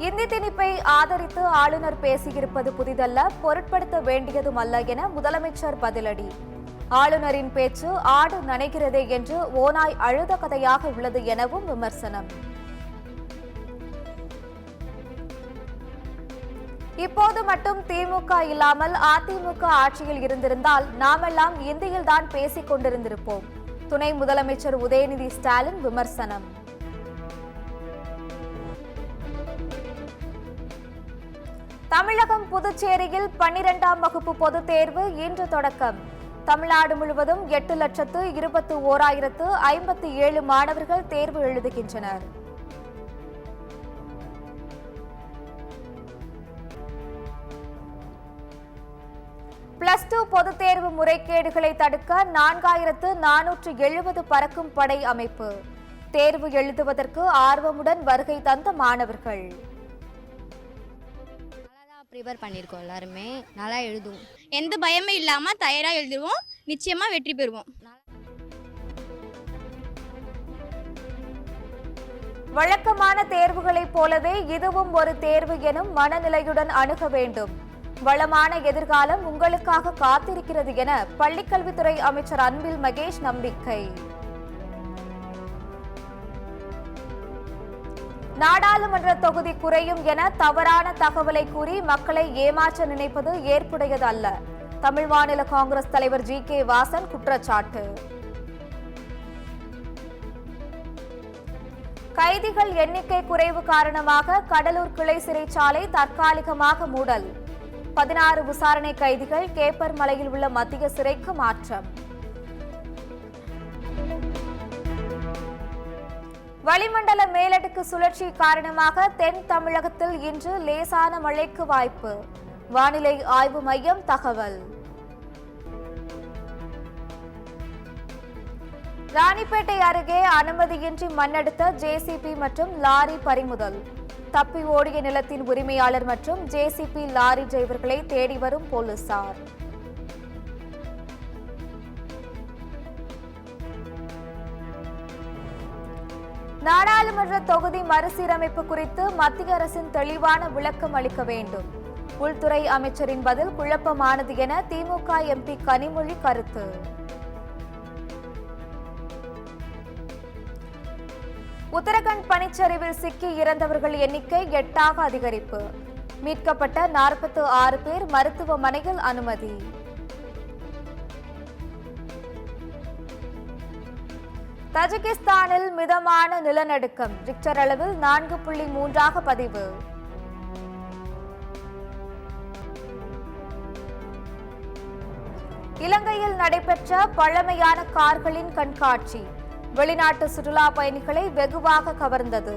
இந்தி திணிப்பை ஆதரித்து ஆளுநர் பேசியிருப்பது புதிதல்ல, பொருட்படுத்த வேண்டியதும் அல்ல என முதலமைச்சர் பதிலடி. ஆளுநரின் பேச்சு ஆடு நனைகிறதே என்று ஓநாய் அழுத கதையாக உள்ளது எனவும் விமர்சனம். இப்போது மட்டும் திமுக இல்லாமல் அதிமுக ஆட்சியில் இருந்திருந்தால் நாமெல்லாம் இந்தியில்தான் பேசிக் கொண்டிருந்திருப்போம். துணை முதலமைச்சர் உதயநிதி ஸ்டாலின் விமர்சனம். தமிழகம் புதுச்சேரியில் 12ஆம் வகுப்பு பொதுத் தேர்வு இன்று தொடக்கம். தமிழ்நாடு முழுவதும் 8,21,057 மாணவர்கள் தேர்வு எழுதுகின்றனர். +2 பொதுத் தேர்வு முறைகேடுகளை தடுக்க 4470 பறக்கும் படை அமைப்பு. தேர்வு எழுதுவதற்கு ஆர்வமுடன் வருகை தந்த மாணவர்கள். ப்ரிப்பேர் பண்ணியிருக்கோம், எல்லாருமே நல்லா எழுதுவோம். எந்த பயமே இல்லாமல் தயாராக எழுதுவோம். நிச்சயமாக வெற்றி பெறுவோம். வழக்கமான தேர்வுகளைப் போலவே இதுவும் ஒரு தேர்வு எனும் மனநிலையுடன் அணுக வேண்டும். வளமான எதிர்காலம் உங்களுக்காக காத்திருக்கிறது என பள்ளிக்கல்வித்துறை அமைச்சர் அன்பில் மகேஷ் நம்பிக்கை. நாடாளுமன்ற தொகுதி குறையும் என தவறான தகவலை கூறி மக்களை ஏமாற்ற நினைப்பது ஏற்புடையது அல்ல. தமிழ் மாநில காங்கிரஸ் தலைவர் ஜி.கே. வாசன் குற்றச்சாட்டு. கைதிகள் எண்ணிக்கை குறைவு காரணமாக கடலூர் கிளை சிறைச்சாலை தற்காலிகமாக மூடல். 16 விசாரணை கைதிகள் கேப்பர் மலையில் உள்ள மத்திய சிறைக்கு மாற்றம். வளிமண்டல மேலடுக்கு சுழற்சி காரணமாக தென் தமிழகத்தில் இன்று லேசான மழைக்கு வாய்ப்பு. வானிலை ஆய்வு மையம் தகவல். ராணிப்பேட்டை அருகே அனுமதியின்றி மண்ணெடுத்த ஜேசிபி மற்றும் லாரி பறிமுதல். தப்பி ஓடிய நிலத்தின் உரிமையாளர் மற்றும் ஜேசிபி லாரி டிரைவர்களை தேடி வரும் போலீசார். நாடாளுமன்ற தொகுதி மறுசீரமைப்பு குறித்து மத்திய அரசின் தெளிவான விளக்கம் அளிக்க வேண்டும். உள்துறை அமைச்சரின் பதில் குழப்பமானது என திமுக எம்பி கனிமொழி கருத்து. உத்தரகண்ட் பனிச்சரிவில் சிக்கி இறந்தவர்கள் எண்ணிக்கை 8ஆக அதிகரிப்பு. மீட்கப்பட்ட 46 பேர் மருத்துவமனையில் அனுமதி. தஜிகிஸ்தானில் மிதமான நிலநடுக்கம். ரிக்டர் அளவில் 4.3 பதிவு. இலங்கையில் நடைபெற்ற பழமையான கார்களின் கண்காட்சி வெளிநாட்டு சுற்றுலா பயணிகளை வெகுவாக கவர்ந்தது.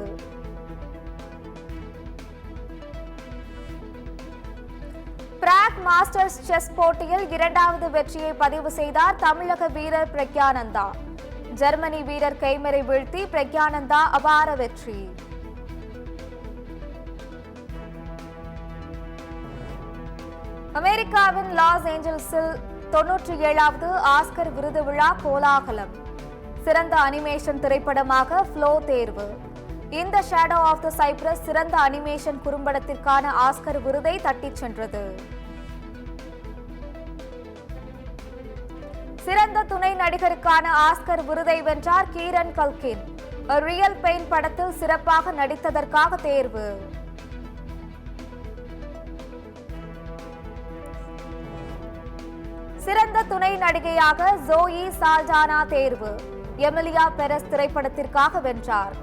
பிராக் மாஸ்டர்ஸ் செஸ் போட்டியில் 2வது வெற்றியை பதிவு செய்தார் தமிழக வீரர் பிரக்யானந்தா. ஜெர்மனி வீரர் கைமரை வீழ்த்தி பிரக்யானந்தா அபார வெற்றி. அமெரிக்காவின் லாஸ் ஏஞ்சல்ஸில் 97வது ஆஸ்கர் விருது விழா கோலாகலம். சிறந்த அனிமேஷன் திரைப்படமாக ஃப்ளோ தேர்வு. இந்த ஷேடோ ஆஃப் த சைப்ரஸ் சிறந்த அனிமேஷன் குறும்படத்திற்கான ஆஸ்கர் விருதை தட்டிச் சென்றது. சிறந்த துணை நடிகருக்கான ஆஸ்கர் விருதை வென்றார் கீரன் கல்கின். ரியல் பெயின் படத்தில் சிறப்பாக நடித்ததற்காக தேர்வு. சிறந்த துணை நடிகையாக ஜோயி சால்டானா தேர்வு. எமிலியா பெரஸ் திரைப்படத்திற்காக வென்றார்.